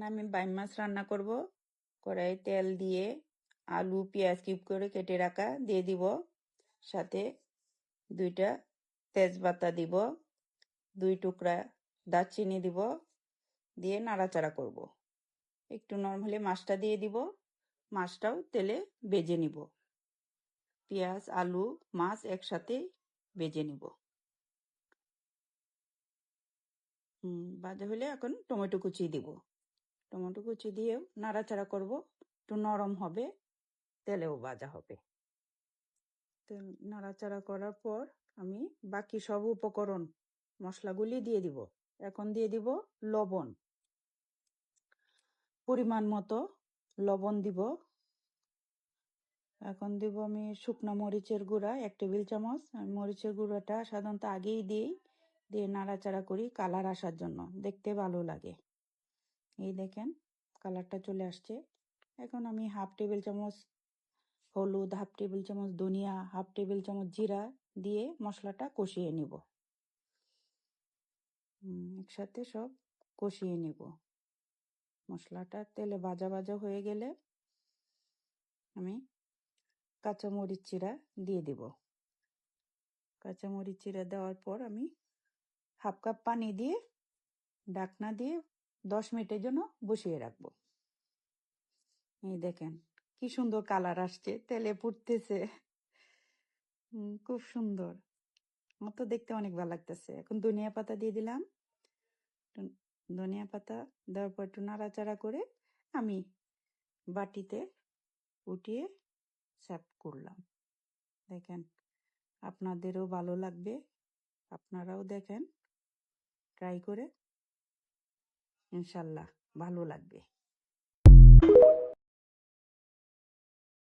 আমি বাইম মাছ রান্না করব। কড়াই তেল দিয়ে আলু পেঁয়াজ কিউব করে কেটে রাখা দিয়ে দিব, সাথে 2টা তেজপাতা দিব, 2 টুকরা দারচিনি দিব, দিয়ে নাড়াচাড়া করব। একটু নরম হলে মাছটা দিয়ে দিব, মাছটাও তেলে ভেজে নিব। পেঁয়াজ আলু মাছ একসাথে ভেজে নিব। ভাজা হলে এখন টমেটো কুচি দিব, টমেটো কুচি দিয়েও নাড়াচাড়া করব, একটু নরম হবে, তেলেও ভাজা হবে। তেল নাড়াচাড়া করার পর আমি বাকি সব উপকরণ মশলাগুলি দিয়ে দিব। এখন দিয়ে দিব লবণ, পরিমাণ মতো লবণ দিব। এখন দিব আমি শুকনো মরিচের গুঁড়া 1 টেবিল চামচ। আমি মরিচের গুঁড়াটা সাধারণত আগেই দিই, দিয়ে নাড়াচাড়া করি কালার আসার জন্য, দেখতে ভালো লাগে। এই দেখেন কালারটা চলে আসছে। এখন আমি 1/2 টেবিল চামচ হলুদ, 1/2 টেবিল চামচ ধনিয়া, 1/2 টেবিল চামচ জিরা দিয়ে মশলাটা কষিয়ে নিব। একসাথে সব কষিয়ে নিব। মশলাটা তেলে ভাজা ভাজা হয়ে গেলে আমি কাঁচামরিচ চিরা দিয়ে দিব। কাঁচামরিচ চিরা দেওয়ার পর আমি 1/2 কাপ পানি দিয়ে ঢাকনা দিয়ে 10 মিনিটের জন্য বসিয়ে রাখবো। এই দেখেন কি সুন্দর কালার আসছে, তেলে ফুটতেছে। খুব সুন্দর, আমার তো দেখতে অনেক ভালো লাগতেছে। এখন ধনিয়া পাতা দিয়ে দিলাম। ধনিয়া পাতা দেওয়ার পর একটু নাড়াচাড়া করে আমি বাটিতে উঠিয়ে সার্ভ করলাম। দেখেন আপনাদেরও ভালো লাগবে, আপনারাও দেখেন, ট্রাই করে, ইনশাল্লাহ ভালো লাগবে।